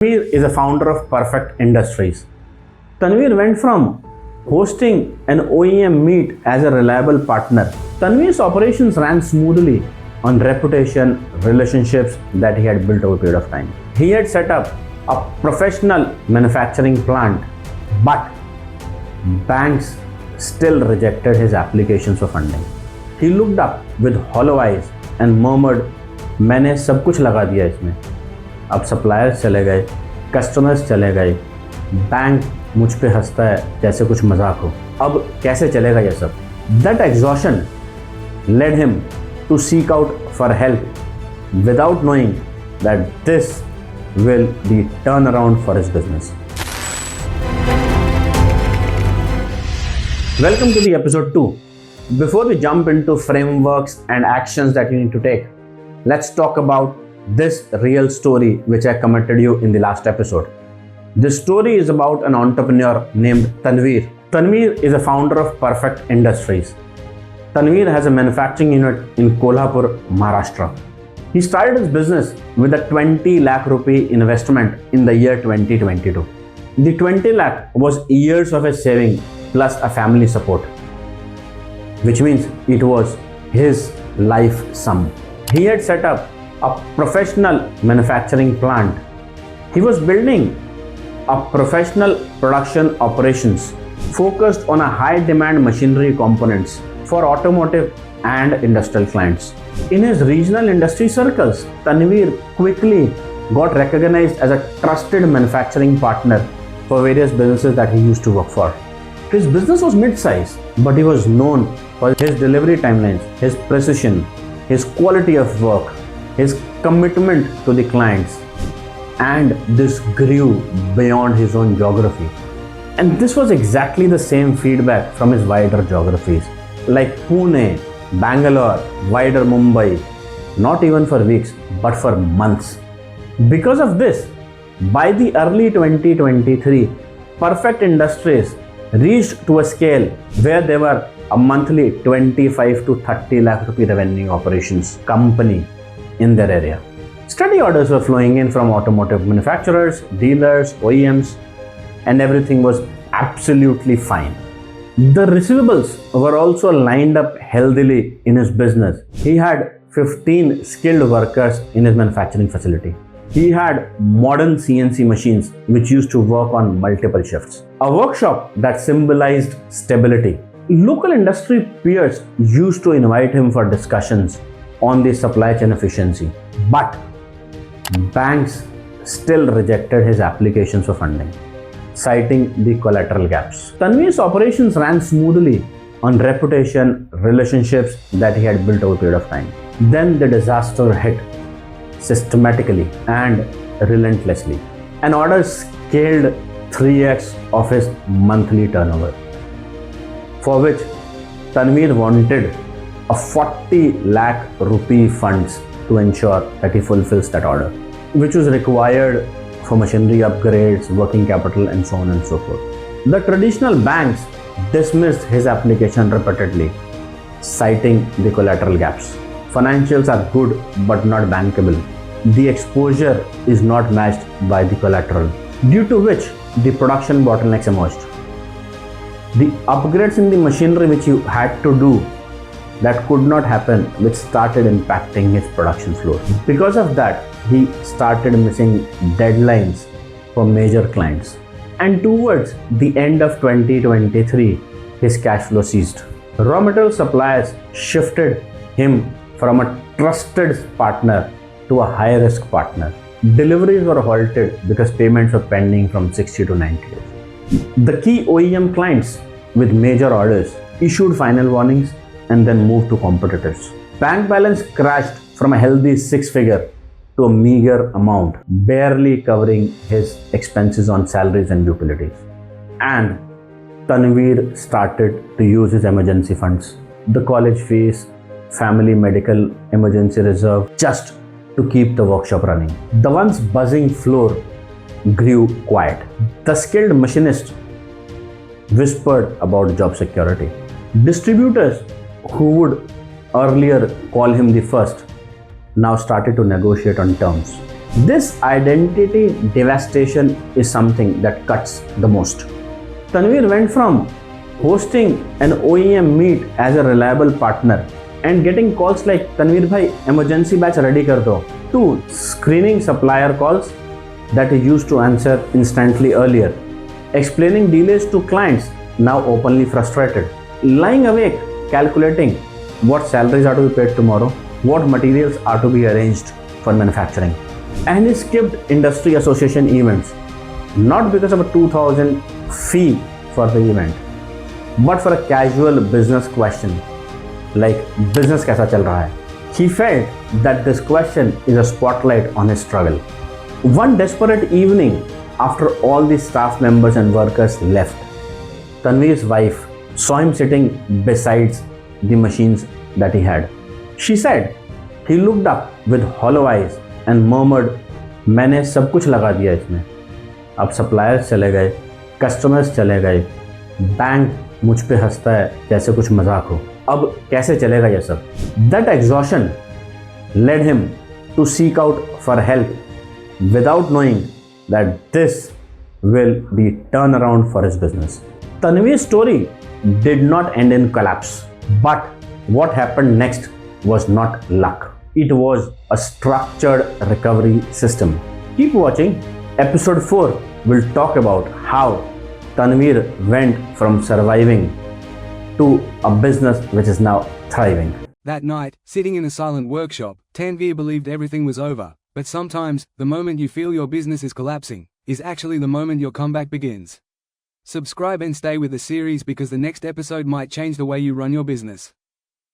Tanveer is a founder of Perfect Industries. Tanveer went from hosting an OEM meet as a reliable partner. Tanveer's operations ran smoothly on reputation, relationships that he had built over a period of time. He had set up a professional manufacturing plant, but banks still rejected his applications for funding. He looked up with hollow eyes and murmured, मैंने सब कुछ लगा दिया इसमें. अब suppliers चले गए, customers चले गए, बैंक मुझ पे हंसता है जैसे कुछ मजाक हो. अब कैसे चलेगा ये सब? That exhaustion led him to seek out for help without knowing that this will be turnaround for his business. Welcome to the episode 2. Before we jump into frameworks and actions that you need to take, let's talk about this real story which I committed you in the last episode. This story is about an entrepreneur named Tanveer. Tanveer is a founder of Perfect Industries. Tanveer has a manufacturing unit in Kolhapur, Maharashtra. He started his business with a 20 lakh rupee investment in the year 2022. The 20 lakh was years of his saving plus a family support, which means it was his life sum. He had set up a professional manufacturing plant. He was building a professional production operations focused on a high demand machinery components for automotive and industrial clients. In his regional industry circles, Tanveer quickly got recognized as a trusted manufacturing partner for various businesses that he used to work for. His business was mid-size, but he was known for his delivery timelines, his precision, his quality of work, his commitment to the clients, and this grew beyond his own geography. And this was exactly the same feedback from his wider geographies, like Pune, Bangalore, wider Mumbai, not even for weeks, but for months. Because of this, by the early 2023, Perfect Industries reached to a scale where they were a monthly 25 to 30 lakh rupee revenue operations company in their area. Steady orders were flowing in from automotive manufacturers, dealers, OEMs, and everything was absolutely fine. The receivables were also lined up healthily in his business. He had 15 skilled workers in his manufacturing facility. He had modern CNC machines which used to work on multiple shifts. A workshop that symbolized stability. Local industry peers used to invite him for discussions on the supply chain efficiency, but banks still rejected his applications for funding, citing the collateral gaps. Tanveer's operations ran smoothly on reputation, relationships that he had built over a period of time. Then the disaster hit systematically and relentlessly. An order scaled 3x of his monthly turnover, for which Tanveer wanted a 40 lakh rupee funds to ensure that he fulfills that order, which was required for machinery upgrades, working capital, and so on and so forth. The traditional banks dismissed his application repeatedly, citing the collateral gaps. Financials are good but not bankable. The exposure is not matched by the collateral, due to which the production bottlenecks emerged. The upgrades in the machinery which you had to do, that could not happen, which started impacting his production flow. Because of that, he started missing deadlines for major clients. And towards the end of 2023, his cash flow ceased. Raw material suppliers shifted him from a trusted partner to a high-risk partner. Deliveries were halted because payments were pending from 60 to 90 days. The key OEM clients with major orders issued final warnings and then moved to competitors. Bank balance crashed from a healthy 6-figure to a meager amount, barely covering his expenses on salaries and utilities. And Tanveer started to use his emergency funds, the college fees, family medical emergency reserve, just to keep the workshop running. The once buzzing floor grew quiet. The skilled machinist whispered about job security. Distributors who would earlier call him the first now started to negotiate on terms. This identity devastation is something that cuts the most. Tanveer went from hosting an OEM meet as a reliable partner and getting calls like Tanveer bhai emergency batch ready kar do to screening supplier calls that he used to answer instantly earlier, explaining delays to clients now openly frustrated, lying awake calculating what salaries are to be paid tomorrow, what materials are to be arranged for manufacturing. And he skipped industry association events, not because of a 2000 fee for the event, but for a casual business question like business kaisa chal raha hai. He felt that this question is a spotlight on his struggle. One desperate evening, after all the staff members and workers left, Tanveer's wife saw him sitting beside the machines that he had. She said he looked up with hollow eyes and murmured, मैंने सब कुछ लगा दिया इसमें. अब suppliers चले गए, customers चले गए, बैंक मुझ पे हंसता है जैसे कुछ मजाक हो. अब कैसे चलेगा ये सब? That exhaustion led him to seek out for help without knowing that this will be turnaround for his business. Tanveer's story did not end in collapse, but what happened next was not luck. It was a structured recovery system. Keep watching. Episode 4 will talk about how Tanveer went from surviving to a business which is now thriving. That night, sitting in a silent workshop, Tanveer believed everything was over. But sometimes, the moment you feel your business is collapsing, is actually the moment your comeback begins. Subscribe and stay with the series because the next episode might change the way you run your business.